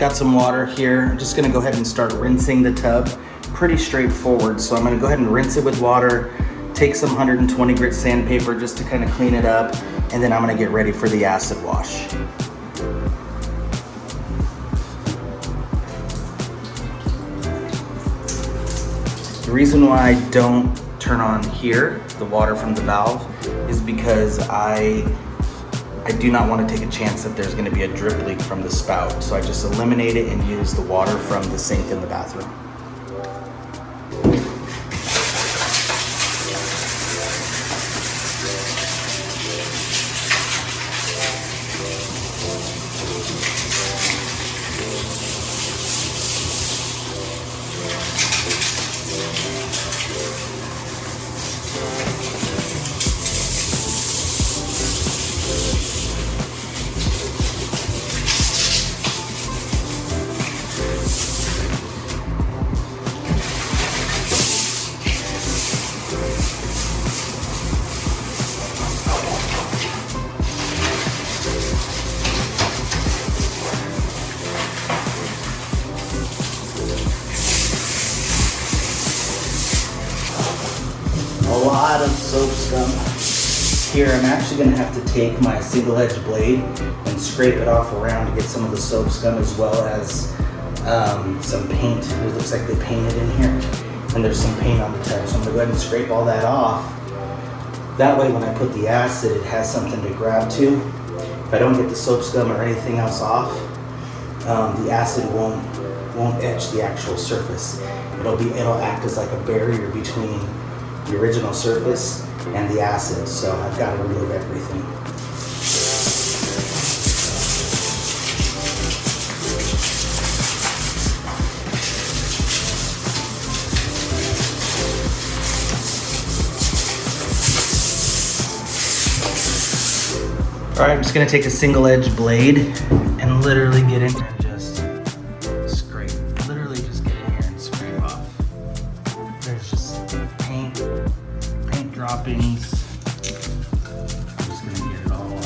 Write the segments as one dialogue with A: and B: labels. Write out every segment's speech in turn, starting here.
A: got some water here. I'm just gonna go ahead and start rinsing the tub. Pretty straightforward. So I'm gonna go ahead and rinse it with water, take some 120 grit sandpaper just to kind of clean it up, and then I'm gonna get ready for the acid wash. The reason why I don't turn on here, the water from the valve, is because I do not want to take a chance that there's going to be a drip leak from the spout. So I just eliminate it and use the water from the sink in the bathroom. A lot of soap scum. Here I'm actually going to have to take my single edge blade and scrape it off around to get some of the soap scum, as well as some paint. It looks like they painted in here, and there's some paint on the tub. So I'm going to go ahead and scrape all that off. That way when I put the acid, it has something to grab to. If I don't get the soap scum or anything else off, the acid won't etch the actual surface. It'll act as like a barrier between the original surface and the acid, so I've got to remove everything. All right, I'm just gonna take a single edge blade and literally get in there and just scrape. Literally just get in here and scrape off. There's just paint droppings. I'm just gonna get it all off.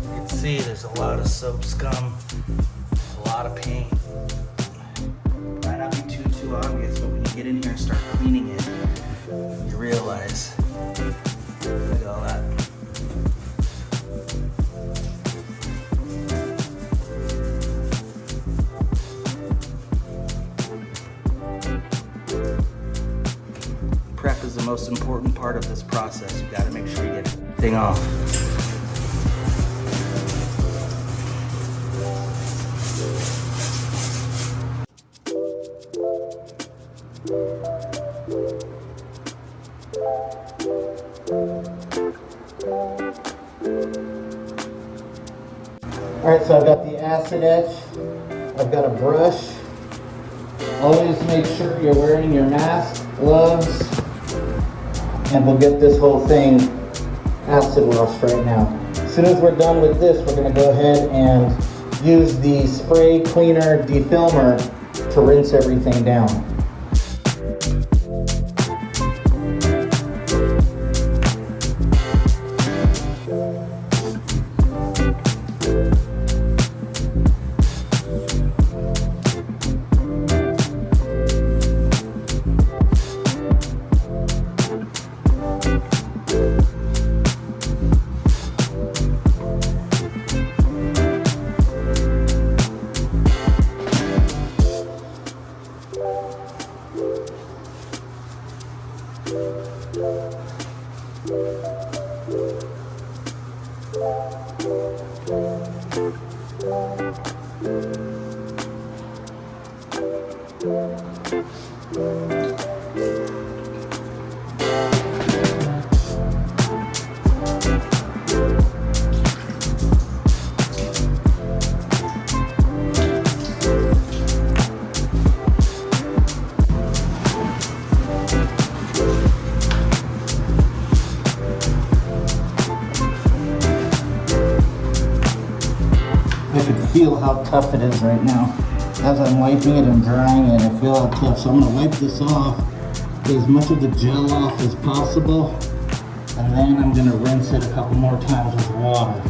A: You can see there's a lot of soap scum, a lot of paint. Might not be too obvious, but when you get in here and start cleaning it, you realize, look at all that. Prep is the most important part of this process. You gotta make sure you get everything off.
B: All right, so I've got the acid etch, I've got a brush. Always make sure you're wearing your mask, gloves, and we'll get this whole thing acid washed right now. As soon as we're done with this, we're gonna go ahead and use the spray cleaner defilmer to rinse everything down. tough it is right now. As I'm wiping it and drying it, I feel how tough. So I'm gonna wipe this off, get as much of the gel off as possible, and then I'm gonna rinse it a couple more times with water.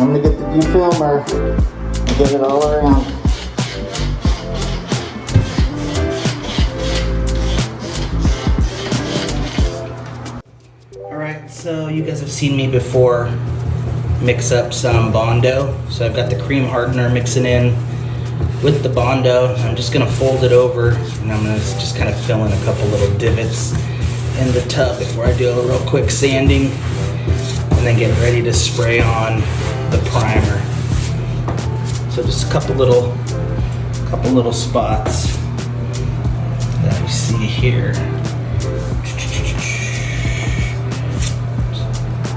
B: I'm gonna get the defilmer and get it all around.
A: Alright, so you guys have seen me before mix up some Bondo. So I've got the cream hardener mixing in with the Bondo. I'm just gonna fold it over and I'm gonna just kind of fill in a couple little divots in the tub before I do a real quick sanding, and then get ready to spray on the primer. So just a couple little spots that we see here.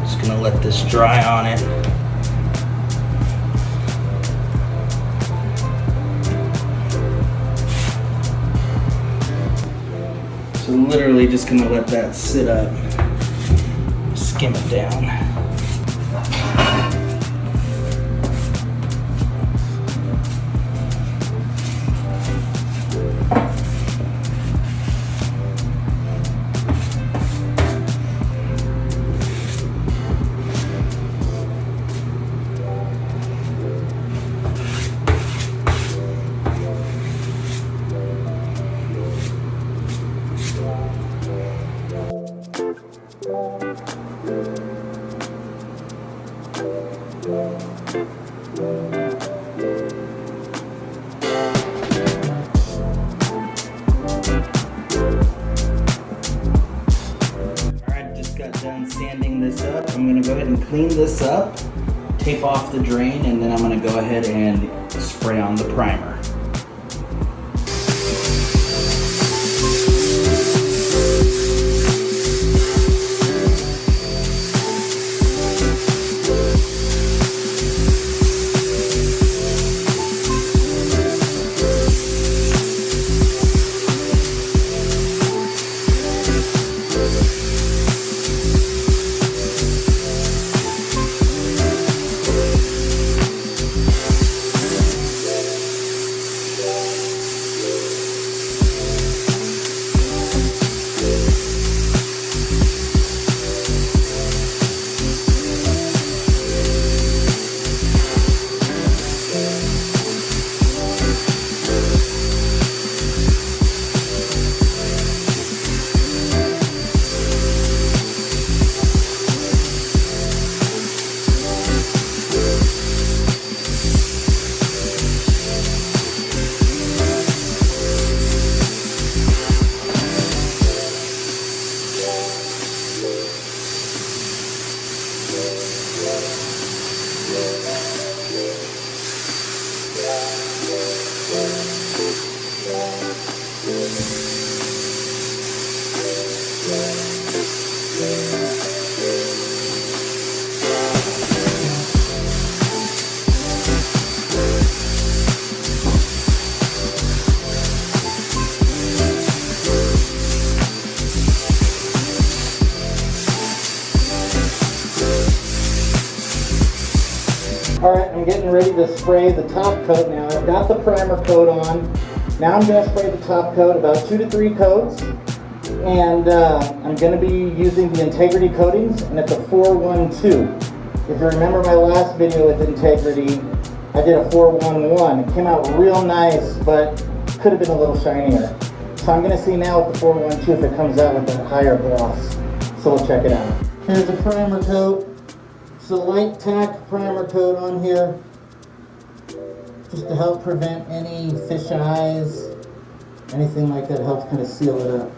A: Just gonna let this dry on it. So literally just gonna let that sit up, skim it down. Sanding this up. I'm going to go ahead and clean this up, tape off the drain, and then I'm going to go ahead and spray on the primer.
B: Alright, I'm getting ready to spray the top coat now. I've got the primer coat on. Now I'm going to spray the top coat, about 2 to 3 coats. And I'm going to be using the integrity coatings, and it's a 412. If you remember my last video with integrity, I did a 411. It came out real nice, but could have been a little shinier. So I'm going to see now with the 412 if it comes out with a higher gloss. So we'll check it out. Here's a primer coat. It's a light tack primer coat on here, just to help prevent any fish eyes, anything like that. Helps kind of seal it up.